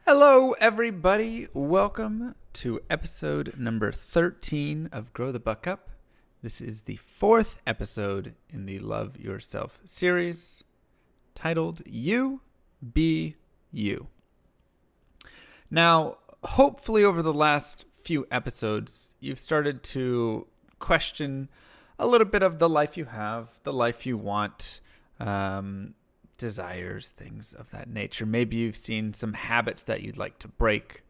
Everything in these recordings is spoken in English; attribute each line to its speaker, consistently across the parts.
Speaker 1: Hello, everybody. Welcome to episode number 13 of Grow the Buck Up. This is the fourth episode in the Love Yourself series titled You Be You. Now, hopefully over the last few episodes, you've started to question a little bit of the life you have, the life you want, desires, things of that nature. Maybe you've seen some habits that you'd like to break.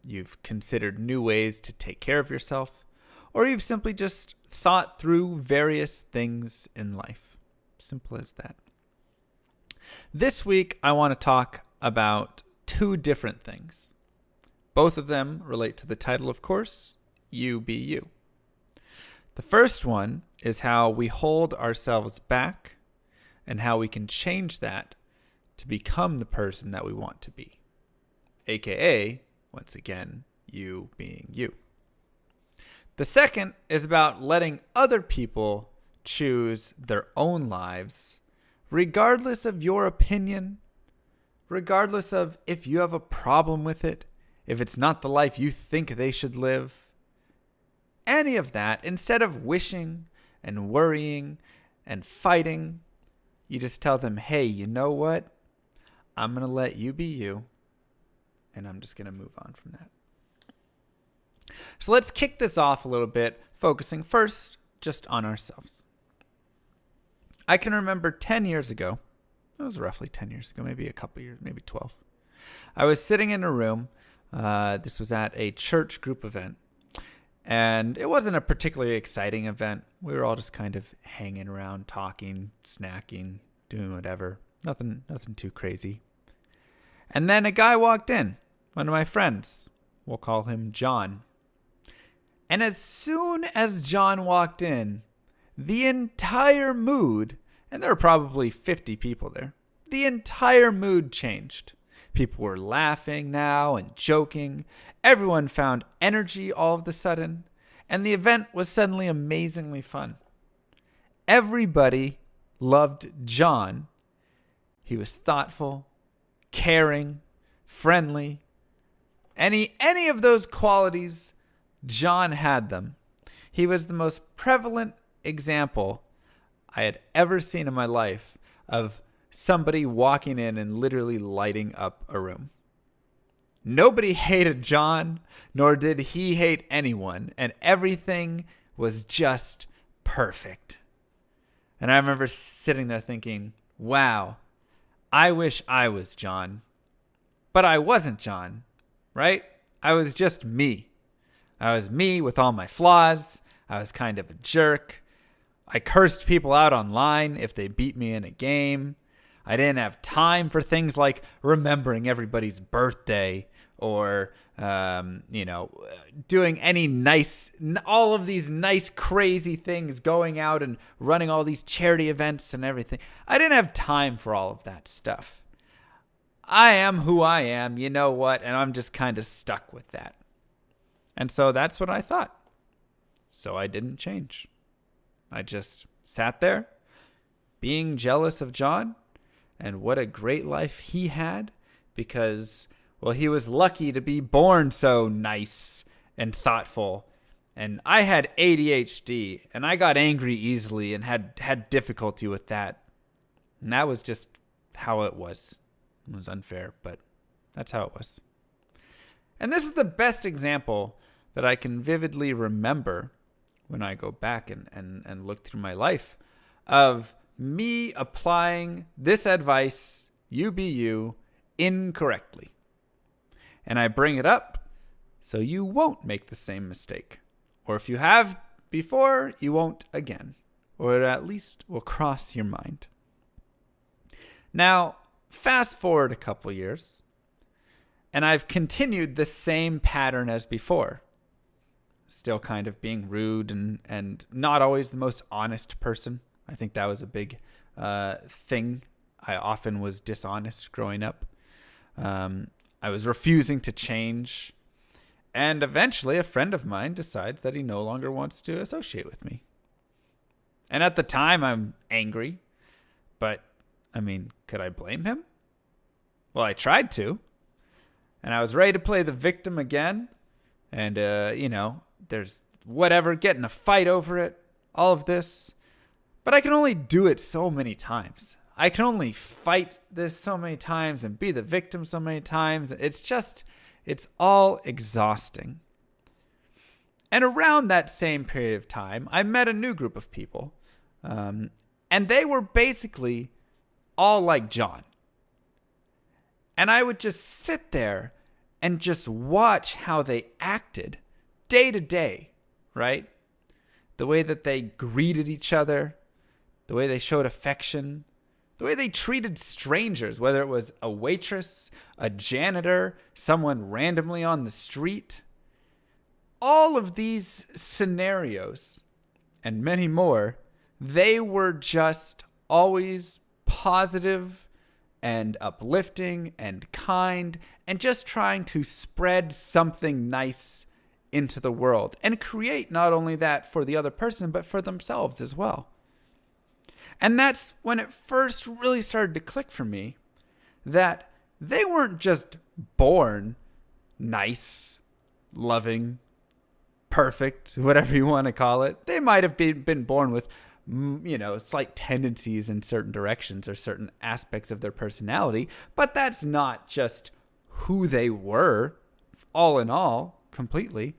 Speaker 1: You've considered new ways to take care of yourself, or you've simply just thought through various things in life. Simple as that. This week, I want to talk about two different things. Both of them relate to the title, of course, You Be You. The first one is how we hold ourselves back and how we can change that to become the person that we want to be. AKA, once again, you being you. The second is about letting other people choose their own lives, regardless of your opinion, regardless of if you have a problem with it, if it's not the life you think they should live. Any of that, instead of wishing and worrying and fighting, you just tell them, hey, you know what? I'm going to let you be you, and I'm just going to move on from that. So let's kick this off a little bit, focusing first just on ourselves. I can remember 10 years ago, it was roughly 10 years ago, maybe a couple years, maybe 12. I was sitting in a room. This was at a church group event. And it wasn't a particularly exciting event. We were all just kind of hanging around, talking, snacking, doing whatever. Nothing too crazy. And then a guy walked in, one of my friends. We'll call him John. And as soon as John walked in, the entire mood, and there were probably 50 people there, the entire mood changed. People were laughing now and joking. Everyone found energy all of a sudden. And the event was suddenly amazingly fun. Everybody loved John. He was thoughtful, caring, friendly. Any of those qualities, John had them. He was the most prevalent example I had ever seen in my life of somebody walking in and literally lighting up a room. Nobody hated John, nor did he hate anyone, and everything was just perfect. And I remember sitting there thinking, wow, I wish I was John. But I wasn't John, right? I was just me. I was me with all my flaws. I was kind of a jerk. I cursed people out online if they beat me in a game. I didn't have time for things like remembering everybody's birthday or, doing all of these nice, crazy things, going out and running all these charity events and everything. I didn't have time for all of that stuff. I am who I am, you know what? And I'm just kind of stuck with that. And so that's what I thought. So I didn't change. I just sat there being jealous of John. And what a great life he had because, well, he was lucky to be born so nice and thoughtful. And I had ADHD and I got angry easily and had difficulty with that. And that was just how it was. It was unfair, but that's how it was. And this is the best example that I can vividly remember when I go back and look through my life of me applying this advice, you be you, incorrectly. And I bring it up so you won't make the same mistake. Or if you have before, you won't again. Or it at least will cross your mind. Now, fast forward a couple years, and I've continued the same pattern as before. Still kind of being rude and not always the most honest person. I think that was a big thing. I often was dishonest growing up. I was refusing to change. And eventually a friend of mine decides that he no longer wants to associate with me. And at the time, I'm angry. But, I mean, could I blame him? Well, I tried to. And I was ready to play the victim again. And, there's whatever, getting a fight over it, all of this. But I can only do it so many times. I can only fight this so many times and be the victim so many times. It's all exhausting. And around that same period of time, I met a new group of people. And they were basically all like John. And I would just sit there and just watch how they acted day to day, right? The way that they greeted each other, the way they showed affection, the way they treated strangers, whether it was a waitress, a janitor, someone randomly on the street. All of these scenarios and many more, they were just always positive and uplifting and kind and just trying to spread something nice into the world and create not only that for the other person, but for themselves as well. And that's when it first really started to click for me that they weren't just born nice, loving, perfect, whatever you want to call it. They might have been born with, slight tendencies in certain directions or certain aspects of their personality, but that's not just who they were, all in all, completely.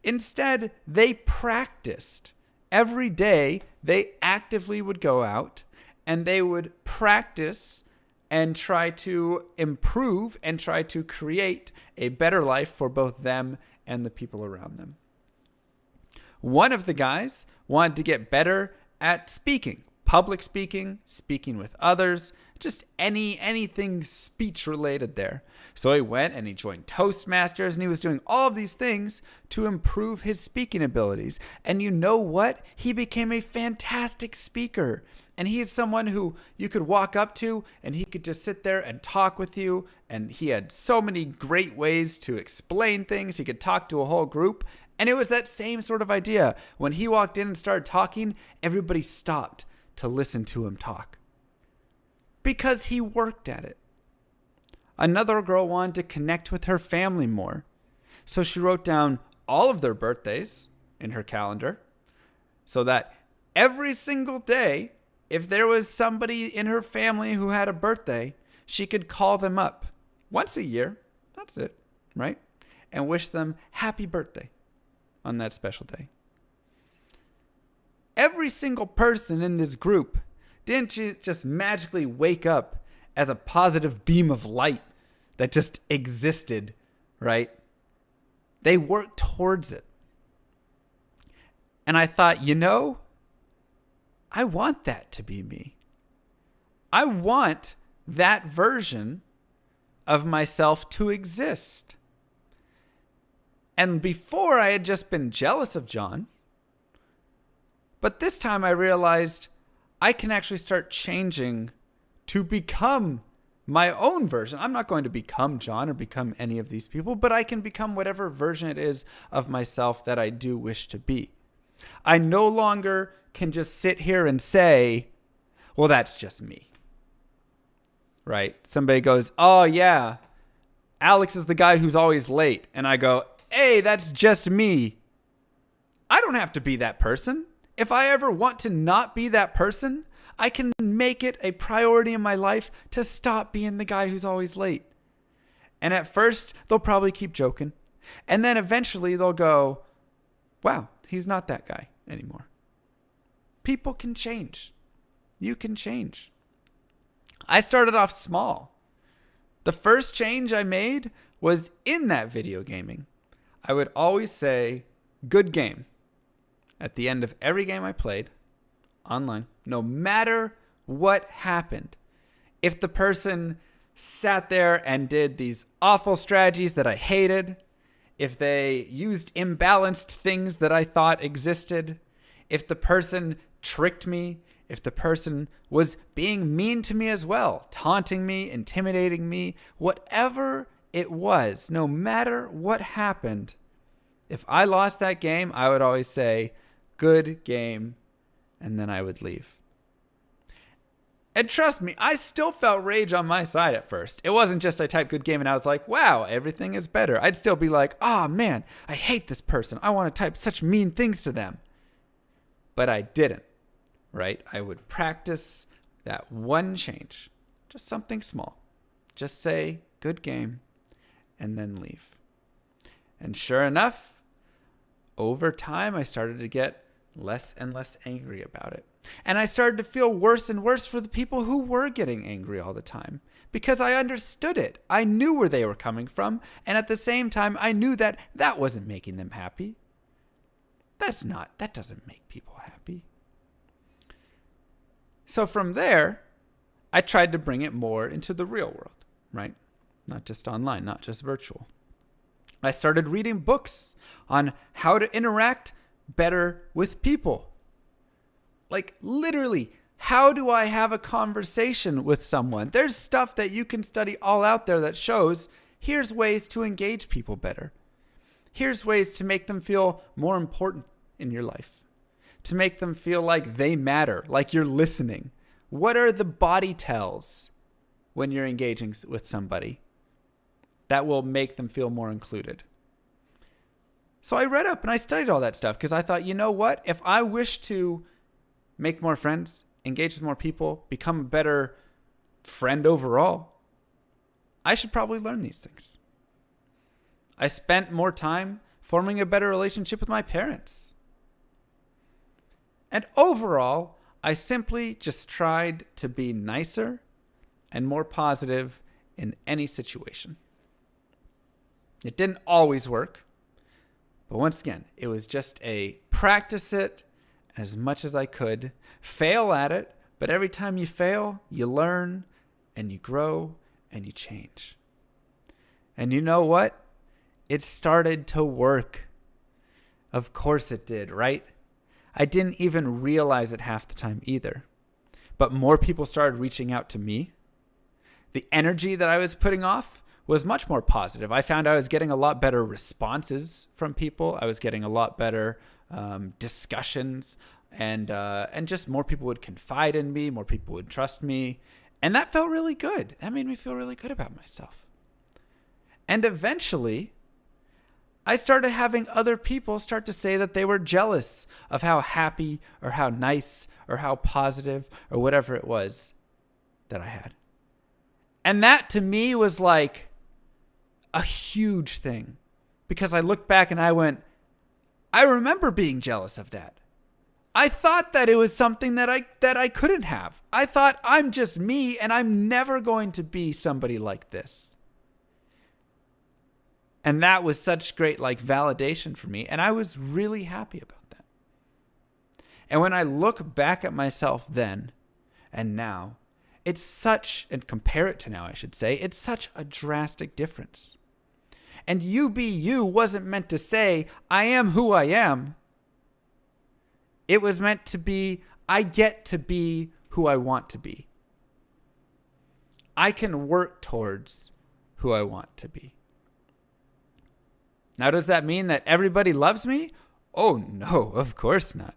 Speaker 1: Instead, they practiced. Every day, they actively would go out and they would practice and try to improve and try to create a better life for both them and the people around them. One of the guys wanted to get better at speaking, public speaking, speaking with others, just anything speech related there. So he went and he joined Toastmasters and he was doing all of these things to improve his speaking abilities. And you know what? He became a fantastic speaker. And he is someone who you could walk up to and he could just sit there and talk with you. And he had so many great ways to explain things. He could talk to a whole group. And it was that same sort of idea. When he walked in and started talking, everybody stopped to listen to him talk. Because he worked at it. Another girl wanted to connect with her family more. So she wrote down all of their birthdays in her calendar so that every single day, if there was somebody in her family who had a birthday, she could call them up once a year. That's it, right? And wish them happy birthday on that special day. Every single person in this group didn't just magically wake up as a positive beam of light that just existed, right? They worked towards it. And I thought, I want that to be me. I want that version of myself to exist. And before I had just been jealous of John, but this time I realized I can actually start changing to become my own version. I'm not going to become John or become any of these people, but I can become whatever version it is of myself that I do wish to be. I no longer can just sit here and say, well, that's just me. Right? Somebody goes, oh yeah, Alex is the guy who's always late. And I go, hey, that's just me. I don't have to be that person. If I ever want to not be that person, I can make it a priority in my life to stop being the guy who's always late. And at first, they'll probably keep joking. And then eventually they'll go, wow, he's not that guy anymore. People can change. You can change. I started off small. The first change I made was in that video gaming. I would always say, good game, at the end of every game I played online, no matter what happened. If the person sat there and did these awful strategies that I hated, if they used imbalanced things that I thought existed, if the person tricked me, if the person was being mean to me as well, taunting me, intimidating me, whatever it was, no matter what happened, if I lost that game, I would always say, good game, and then I would leave. And trust me, I still felt rage on my side at first. It wasn't just I typed good game and I was like, wow, everything is better. I'd still be like, oh man, I hate this person. I want to type such mean things to them. But I didn't, right? I would practice that one change, just something small. Just say, good game, and then leave. And sure enough, over time, I started to get less and less angry about it. And I started to feel worse and worse for the people who were getting angry all the time because I understood it. I knew where they were coming from. And at the same time, I knew that that wasn't making them happy. That doesn't make people happy. So from there, I tried to bring it more into the real world, right? Not just online, not just virtual. I started reading books on how to interact better with people. Like literally, how do I have a conversation with someone? There's stuff that you can study all out there that shows here's ways to engage people better. Here's ways to make them feel more important in your life. To make them feel like they matter, like you're listening. What are the body tells when you're engaging with somebody that will make them feel more included? So I read up and I studied all that stuff because I thought, you know what? If I wish to make more friends, engage with more people, become a better friend overall, I should probably learn these things. I spent more time forming a better relationship with my parents. And overall, I simply just tried to be nicer and more positive in any situation. It didn't always work. But once again, it was just a practice it as much as I could, fail at it, but every time you fail, you learn and you grow and you change. And you know what? It started to work. Of course it did, right? I didn't even realize it half the time either. But more people started reaching out to me. The energy that I was putting off was much more positive. I found I was getting a lot better responses from people. I was getting a lot better discussions, and just more people would confide in me. More people would trust me. And that felt really good. That made me feel really good about myself. And eventually, I started having other people start to say that they were jealous of how happy or how nice or how positive or whatever it was that I had. And that to me was like a huge thing because I looked back and I went, I remember being jealous of that. I thought that it was something that I couldn't have. I thought I'm just me and I'm never going to be somebody like this. And that was such great validation for me. And I was really happy about that. And when I look back at myself then and now, it's such, and compare it to now, I should say, it's such a drastic difference. And you be you wasn't meant to say, I am who I am. It was meant to be, I get to be who I want to be. I can work towards who I want to be. Now, does that mean that everybody loves me? Oh, no, of course not.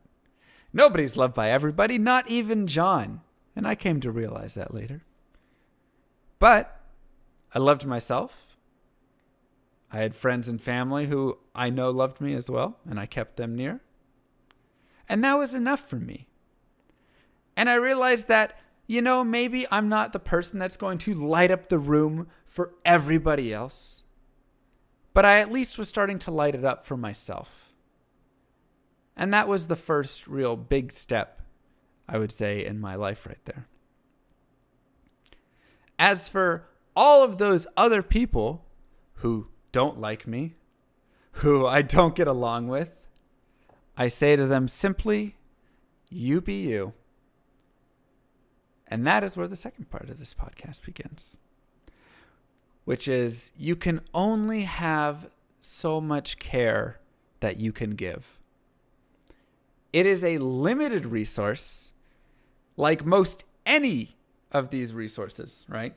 Speaker 1: Nobody's loved by everybody, not even John. And I came to realize that later. But I loved myself. I had friends and family who I know loved me as well, and I kept them near. And that was enough for me. And I realized that, maybe I'm not the person that's going to light up the room for everybody else. But I at least was starting to light it up for myself. And that was the first real big step, I would say, in my life right there. As for all of those other people who don't like me, who I don't get along with, I say to them simply, you be you. And that is where the second part of this podcast begins. Which is, you can only have so much care that you can give. It is a limited resource, like most any of these resources, right?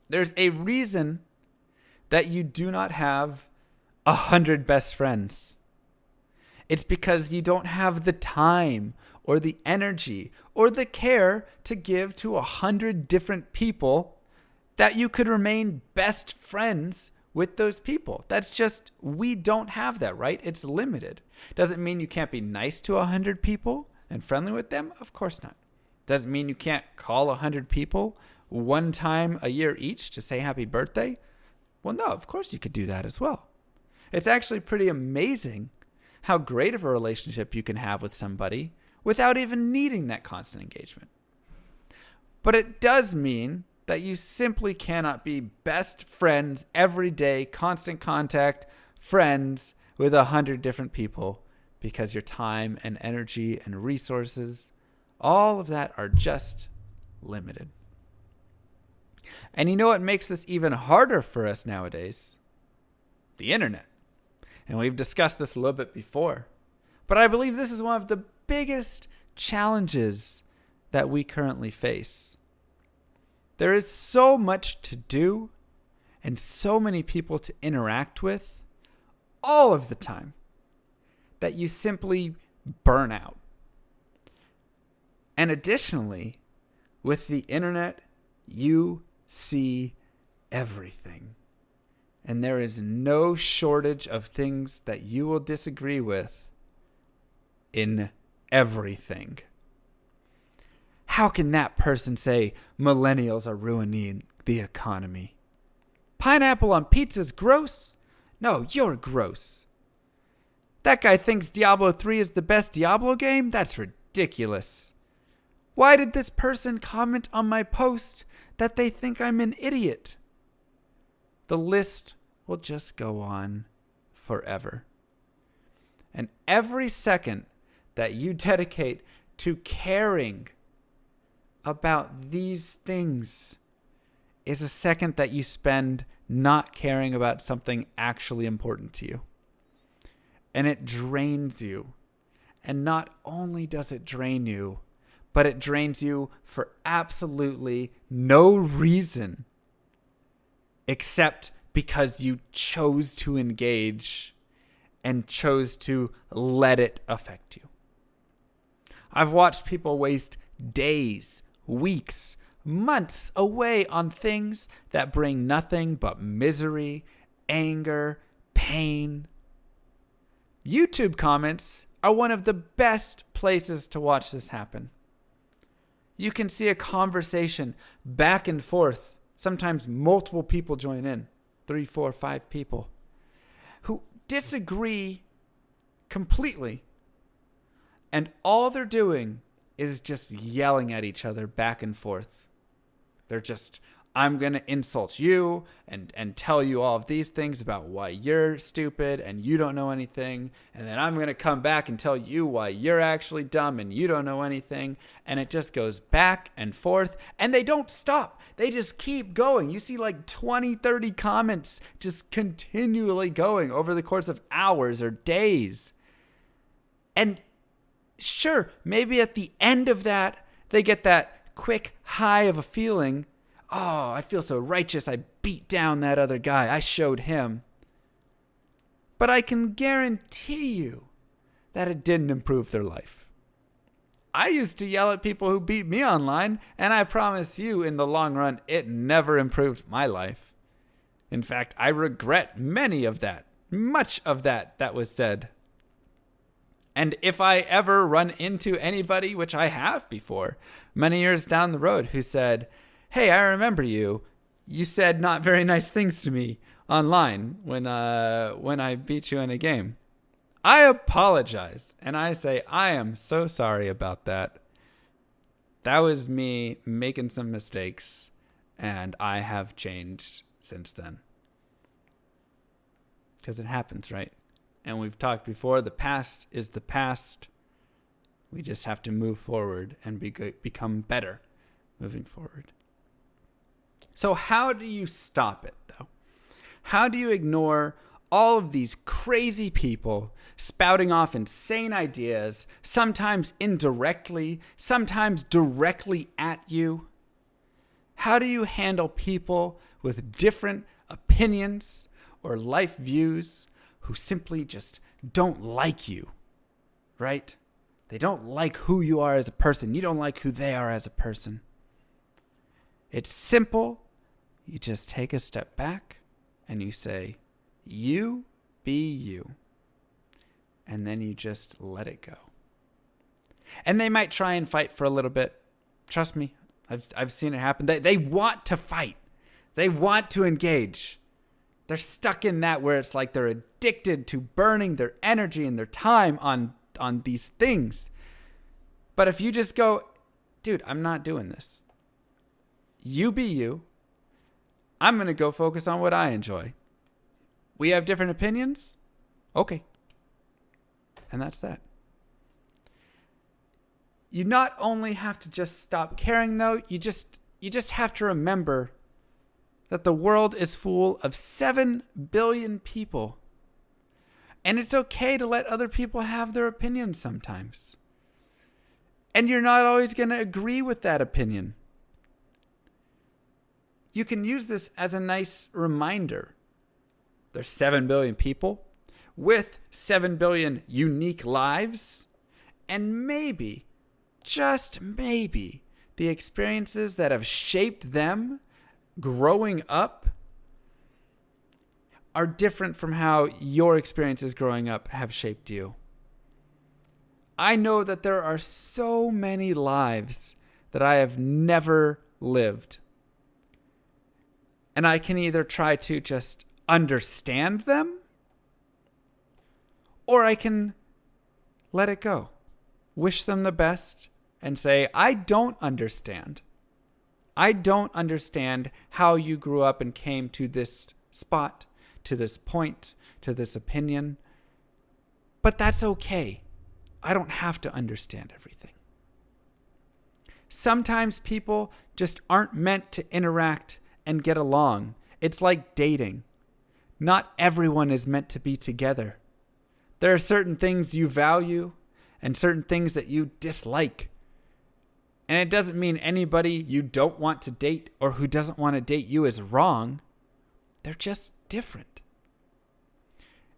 Speaker 1: There's a reason that you do not have 100 best friends. It's because you don't have the time or the energy or the care to give to 100 different people that you could remain best friends with those people. That's just, we don't have that, right? It's limited. Doesn't mean you can't be nice to 100 people and friendly with them. Of course not. Doesn't mean you can't call 100 people one time a year each to say happy birthday. Well, no, of course you could do that as well. It's actually pretty amazing how great of a relationship you can have with somebody without even needing that constant engagement. But it does mean that you simply cannot be best friends every day, constant contact, friends with 100 different people, because your time and energy and resources, all of that are just limited. And you know what makes this even harder for us nowadays? The internet. And we've discussed this a little bit before, but I believe this is one of the biggest challenges that we currently face. There is so much to do and so many people to interact with all of the time that you simply burn out. And additionally, with the internet, you see everything. And there is no shortage of things that you will disagree with in everything. How can that person say millennials are ruining the economy? Pineapple on pizza's gross? No, you're gross. That guy thinks Diablo 3 is the best Diablo game? That's ridiculous. Why did this person comment on my post that they think I'm an idiot? The list will just go on forever. And every second that you dedicate to caring about these things is a second that you spend not caring about something actually important to you. And it drains you. And not only does it drain you, but it drains you for absolutely no reason except because you chose to engage and chose to let it affect you. I've watched people waste days, weeks, months away on things that bring nothing but misery, anger, pain. YouTube comments are one of the best places to watch this happen. You can see a conversation back and forth. Sometimes multiple people join in, 3, 4, 5 people who disagree completely. And all they're doing is just yelling at each other back and forth. They're just, I'm going to insult you and tell you all of these things about why you're stupid and you don't know anything. And then I'm going to come back and tell you why you're actually dumb and you don't know anything. And it just goes back and forth. And they don't stop. They just keep going. You see like 20, 30 comments just continually going over the course of hours or days. And sure, maybe at the end of that, they get that quick high of a feeling. Oh, I feel so righteous. I beat down that other guy. I showed him. But I can guarantee you that it didn't improve their life. I used to yell at people who beat me online, and I promise you, in the long run, it never improved my life. In fact, I regret much of that was said. And if I ever run into anybody, which I have before, many years down the road, who said, hey, I remember you. You said not very nice things to me online when I beat you in a game. I apologize. And I say, I am so sorry about that. That was me making some mistakes. And I have changed since then. Because it happens, right? And we've talked before, the past is the past. We just have to move forward and become better moving forward. So how do you stop it, though? How do you ignore all of these crazy people spouting off insane ideas, sometimes indirectly, sometimes directly at you? How do you handle people with different opinions or life views who simply just don't like you, right? They don't like who you are as a person. You don't like who they are as a person. It's simple. You just take a step back and you say, you be you. And then you just let it go. And they might try and fight for a little bit. Trust me, I've seen it happen. They want to fight. They want to engage. They're stuck in that where it's like they're addicted to burning their energy and their time on these things. But if you just go, dude, I'm not doing this. You be you. I'm going to go focus on what I enjoy. We have different opinions? Okay. And that's that. You not only have to just stop caring, though, you just have to remember that the world is full of 7 billion people. And it's okay to let other people have their opinions sometimes. And you're not always going to agree with that opinion. You can use this as a nice reminder. There's 7 billion people with 7 billion unique lives. And maybe, just maybe, the experiences that have shaped them growing up are different from how your experiences growing up have shaped you. I know that there are so many lives that I have never lived. And I can either try to just understand them, or I can let it go, wish them the best, and say, I don't understand. I don't understand how you grew up and came to this spot, to this point, to this opinion. But that's okay. I don't have to understand everything. Sometimes people just aren't meant to interact and get along. It's like dating. Not everyone is meant to be together. There are certain things you value and certain things that you dislike. And it doesn't mean anybody you don't want to date or who doesn't want to date you is wrong. They're just different.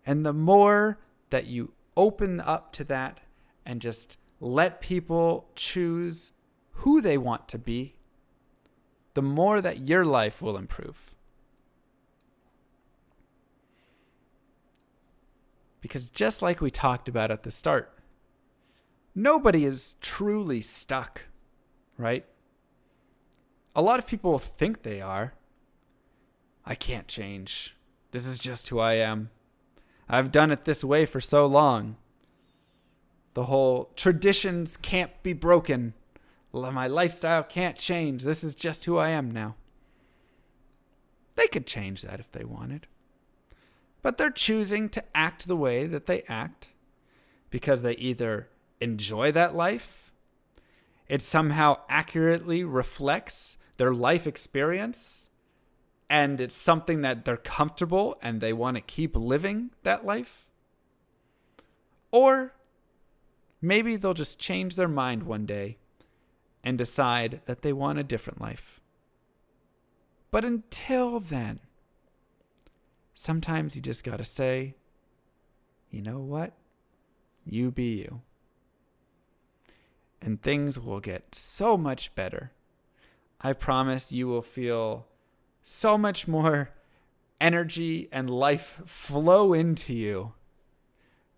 Speaker 1: And the more that you open up to that and just let people choose who they want to be, the more that your life will improve. Because just like we talked about at the start, nobody is truly stuck, right? A lot of people think they are. I can't change. This is just who I am. I've done it this way for so long. The whole traditions can't be broken. My lifestyle can't change. This is just who I am now. They could change that if they wanted. But they're choosing to act the way that they act because they either enjoy that life, it somehow accurately reflects their life experience, and it's something that they're comfortable and they want to keep living that life. Or maybe they'll just change their mind one day and decide that they want a different life. But until then, sometimes you just got to say, you know what? You be you. And things will get so much better. I promise you will feel so much more energy and life flow into you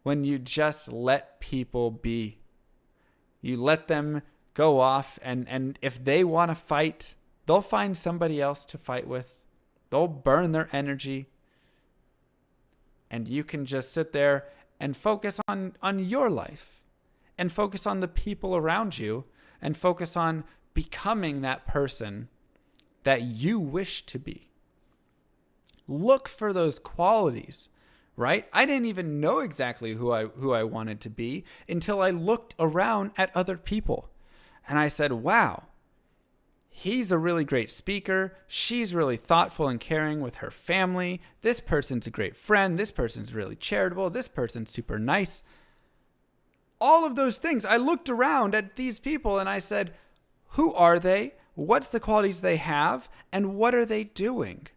Speaker 1: when you just let people be. You let them go off, and if they want to fight, they'll find somebody else to fight with. They'll burn their energy. And you can just sit there and focus on your life and focus on the people around you and focus on becoming that person that you wish to be. Look for those qualities, right? I didn't even know exactly who I wanted to be until I looked around at other people. And I said, wow, he's a really great speaker. She's really thoughtful and caring with her family. This person's a great friend. This person's really charitable. This person's super nice. All of those things. I looked around at these people and I said, who are they? What's the qualities they have? And what are they doing?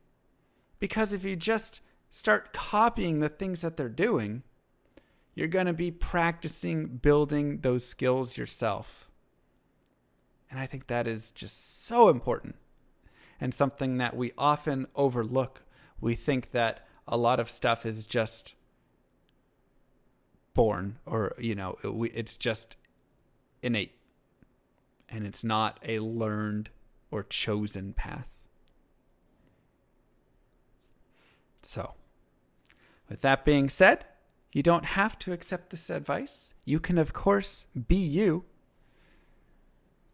Speaker 1: Because if you just start copying the things that they're doing, You're going to be practicing building those skills yourself. And I think that is just so important and something that we often overlook. We think that a lot of stuff is just born, or, it's just innate, and it's not a learned or chosen path. So, with that being said, you don't have to accept this advice. You can, of course, be you.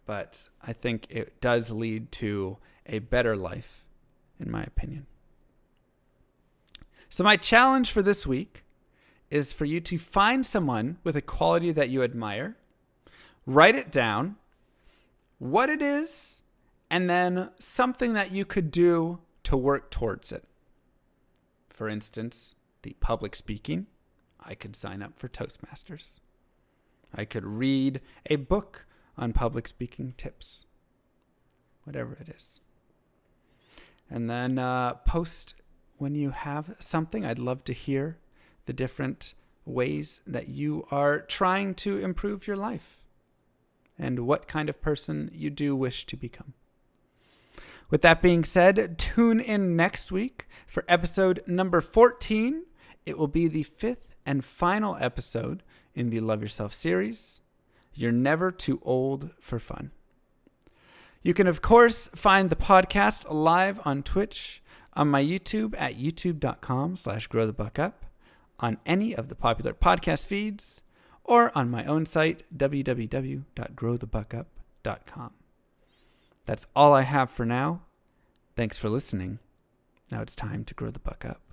Speaker 1: But I think it does lead to a better life, in my opinion. So my challenge for this week is for you to find someone with a quality that you admire, write it down, what it is, and then something that you could do to work towards it. For instance, the public speaking. I could sign up for Toastmasters. I could read a book on public speaking tips, whatever it is. And then post when you have something. I'd love to hear the different ways that you are trying to improve your life and what kind of person you do wish to become. With that being said, tune in next week for episode number 14. It will be the 5th and final episode in the Love Yourself series. You're never too old for fun. You can, of course, find the podcast live on Twitch, on my YouTube at youtube.com/growthebuckup, on any of the popular podcast feeds, or on my own site, www.growthebuckup.com. That's all I have for now. Thanks for listening. Now it's time to grow the buck up.